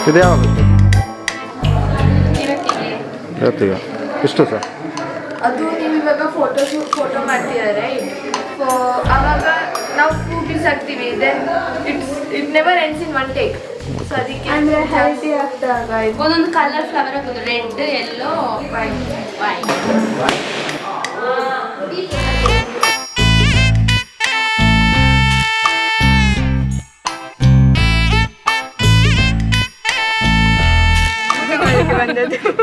ಇದು ಯಾವಾಗ ಇವತ್ತಿಗೆ ಎಷ್ಟು ಸರ್? ಅದು ನೀವು ಇವಾಗ ಫೋಟೋ ಮಾಡ್ತಿದ್ದಾರೆ ಆವಾಗ ನಾವು ಫೂ ಬಿಸಾಕ್ತೀವಿ then it never ends in one take. So ಅದಕ್ಕೆ ಅಂದರೆ ಹೆಲ್ತಿ ಆಗ್ದಾಗ ಒಂದೊಂದು ಕಲರ್ ಫ್ಲವರ್ ಹಾಕೋದು, ರೆಡ್, ಯೆಲ್ಲೋ, ವೈಟ್.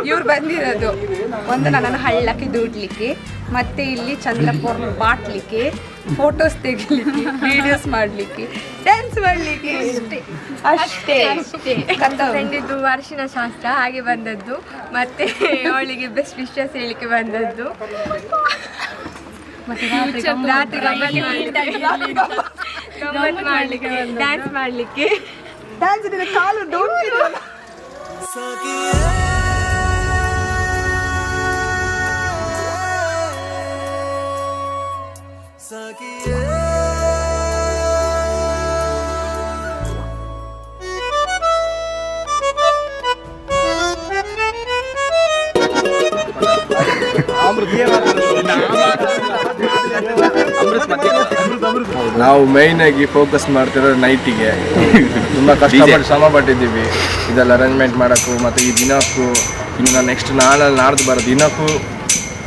ಇವ್ರು ಬಂದಿರೋದು ಒಂದು ನನ್ನನ್ನು ಹಳ್ಳಕ್ಕೆ ದೂಡ್ಲಿಕ್ಕೆ, ಮತ್ತೆ ಇಲ್ಲಿ ಚಂದ್ರಪುರ ಬಾಟ್ಲಿಕ್ಕೆ, ಫೋಟೋಸ್ ತೆಗಿಲಿಕ್ಕೆ, ವಿಡಿಯೋಸ್ ಮಾಡಲಿಕ್ಕೆ, ಡ್ಯಾನ್ಸ್ ಮಾಡಲಿಕ್ಕೆ, ಅಷ್ಟೇ ಅಷ್ಟೇ. ಫ್ರೆಂಡಿದ್ದು ಅರಿಶಿನ ಶಾಸ್ತ್ರ ಹಾಗೆ ಬಂದದ್ದು, ಮತ್ತೆ ಅವಳಿಗೆ ಬೆಸ್ಟ್ ವಿಶಸ್ ಹೇಳಿಕ್ಕೆ ಬಂದದ್ದು, ಮತ್ತೆ ರಾತ್ರಿ ಗಮ್ಮತ್ ಮಾಡಲಿಕ್ಕೆ, ಡ್ಯಾನ್ಸ್ ಮಾಡಲಿಕ್ಕೆ. ಡ್ಯಾನ್ಸ್ ಕಾಲು ನಾವು ಮೈನ್ ಆಗಿ ಫೋಕಸ್ ಮಾಡ್ತಿರೋದು ನೈಟಿಗೆ. ತುಂಬ ಕಷ್ಟಪಟ್ಟು ಶ್ರಮ ಪಟ್ಟಿದ್ದೀವಿ ಇದೆಲ್ಲ ಅರೇಂಜ್ಮೆಂಟ್ ಮಾಡೋಕ್ಕೂ, ಮತ್ತು ಈ ದಿನಕ್ಕೂ, ಇನ್ನು ನೆಕ್ಸ್ಟ್ ನಾಡ್ದು ಬರೋ ದಿನಕ್ಕೂ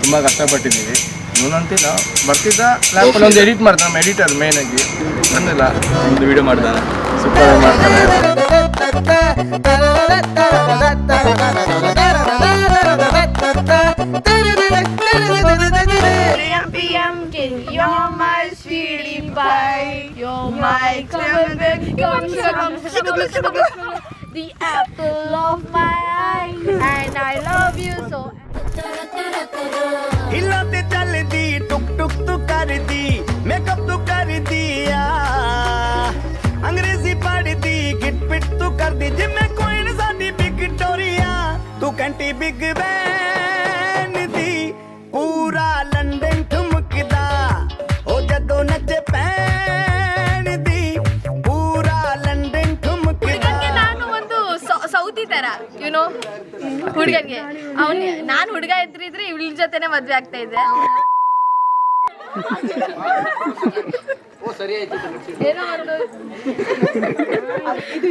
ತುಂಬ ಕಷ್ಟಪಟ್ಟಿದ್ದೀವಿ. ಇವನಂತಿಲ್ಲ ಬರ್ತಿದ್ದ ಲ್ಯಾಪಲ್ಲಿ ಒಂದು ಎಡಿಟ್ ಮಾಡ್ತಾನೆ, ನಮ್ಮ ಎಡಿಟರ್ ಮೇನ್ ಆಗಿ ಬಂದಿಲ್ಲ, ಒಂದು ವಿಡಿಯೋ ಮಾಡ್ತಾನೆ, ಸೂಪರ್ ಮಾಡ್ತಾನೆ. You're my sweetie pie, you're my the apple of my eye, and I love you so. हिलाते चलदी टुक टुक तू करदी, मेकअप तू कर दिया, अंग्रेजी पढ़दी, गिट पिट तू कर दी, जिम्मे कोई न साडी विक्टोरिया, तू कंटी बिग बैन दी, पूरा लंदन ठुमकदा, ओ जदों नचे पैन दी, पूरा लंदन ठुमकदा. ನಾನು ಒಂದು ಸೌತಿ ತರ ಯುನೋ ಹುಡುಗನಿಗೆ, ನಾನು ಹುಡುಗ ಇದ್ರೆ ಇವಳ ಜೊತೆನೆ ಮದ್ವೆ ಆಗ್ತಾ ಇದ್ದೆ. ಏನೋ ಒಂದು ಇದು